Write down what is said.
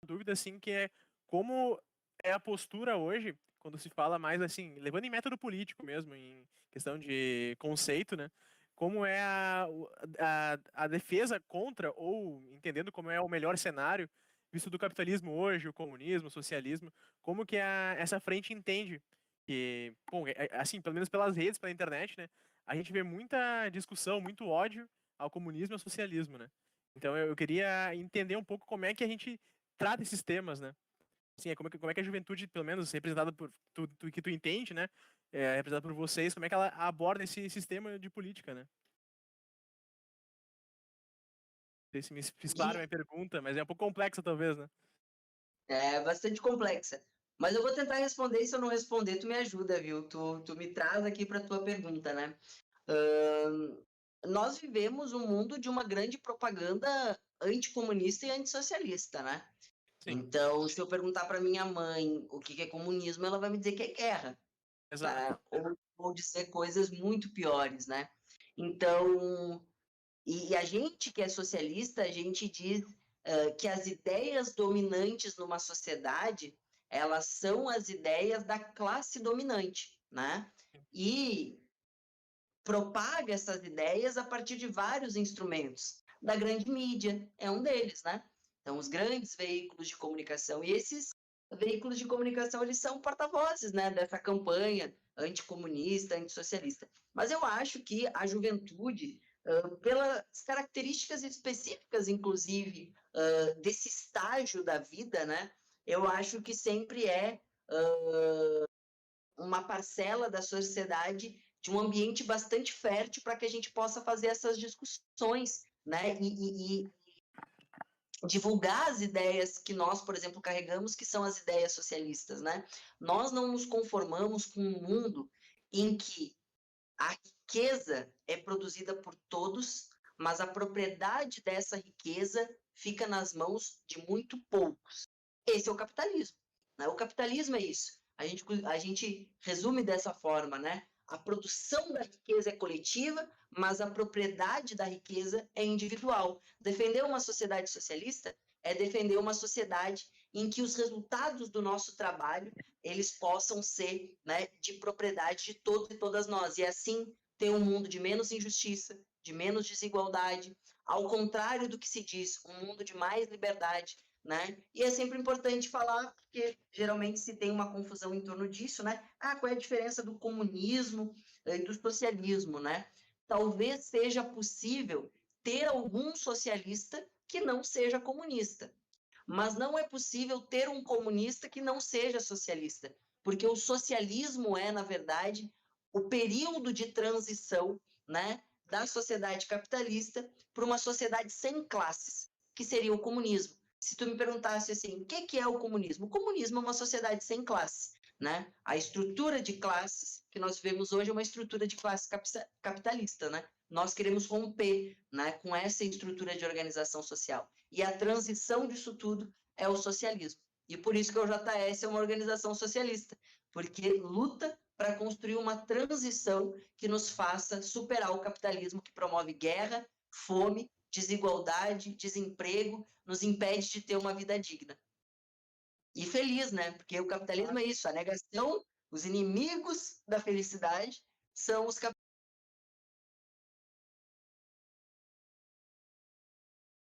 dúvida, assim, que é como é a postura hoje, quando se fala mais, assim, levando em método político mesmo, em questão de conceito, né? Como é a defesa contra, ou entendendo como é o melhor cenário, visto do capitalismo hoje, o comunismo, o socialismo, como que essa frente entende que, bom, assim, pelo menos pelas redes, pela internet, né? A gente vê muita discussão, muito ódio ao comunismo e ao socialismo, né? Então eu queria entender um pouco como é que a gente trata esses temas, né? Assim, como é que a juventude, pelo menos representada por que tu entende, né? Representada por vocês, como é que ela aborda esse sistema de política, né? Não sei se me fiz claro a minha pergunta, mas é um pouco complexa, talvez, né? É bastante complexa. Mas eu vou tentar responder, e se eu não responder, tu me ajuda, viu? Tu me traz aqui para tua pergunta, né? Nós vivemos um mundo de uma grande propaganda anticomunista e antissocialista, né? Sim, Então, se eu perguntar para minha mãe o que é comunismo, ela vai me dizer que é guerra, exato. tá? Ou dizer coisas muito piores, né? Então, e a gente que é socialista, a gente diz que as ideias dominantes numa sociedade, elas são as ideias da classe dominante, né? E propaga essas ideias a partir de vários instrumentos. Da grande mídia é um deles, né? Então, os grandes veículos de comunicação. E esses veículos de comunicação, eles são porta-vozes, né, dessa campanha anticomunista, antissocialista. Mas eu acho que a juventude, pelas características específicas, inclusive, desse estágio da vida, né, eu acho que sempre é uma parcela da sociedade de um ambiente bastante fértil para que a gente possa fazer essas discussões, né? E divulgar as ideias que nós, por exemplo, carregamos, que são as ideias socialistas, né? Nós não nos conformamos com um mundo em que a riqueza é produzida por todos, mas a propriedade dessa riqueza fica nas mãos de muito poucos. Esse é o capitalismo, né? O capitalismo é isso. A gente resume dessa forma, né? A produção da riqueza é coletiva, mas a propriedade da riqueza é individual. Defender uma sociedade socialista é defender uma sociedade em que os resultados do nosso trabalho eles possam ser, né, de propriedade de todos e todas nós. E assim ter um mundo de menos injustiça, de menos desigualdade, ao contrário do que se diz, um mundo de mais liberdade, né? E é sempre importante falar, porque geralmente se tem uma confusão em torno disso, né? Ah, qual é a diferença do comunismo e do socialismo, né? Talvez seja possível ter algum socialista que não seja comunista, mas não é possível ter um comunista que não seja socialista, porque o socialismo é, na verdade, o período de transição, né, da sociedade capitalista para uma sociedade sem classes, que seria o comunismo. Se tu me perguntasse assim, o que é o comunismo? O comunismo é uma sociedade sem classes, né? A estrutura de classes que nós vemos hoje é uma estrutura de classe capitalista, né? Nós queremos romper, né, com essa estrutura de organização social. E a transição disso tudo é o socialismo. E por isso que o JS é uma organização socialista, porque luta para construir uma transição que nos faça superar o capitalismo que promove guerra, fome, desigualdade, desemprego, nos impede de ter uma vida digna. E feliz, né? Porque o capitalismo é isso, a negação, os inimigos da felicidade são os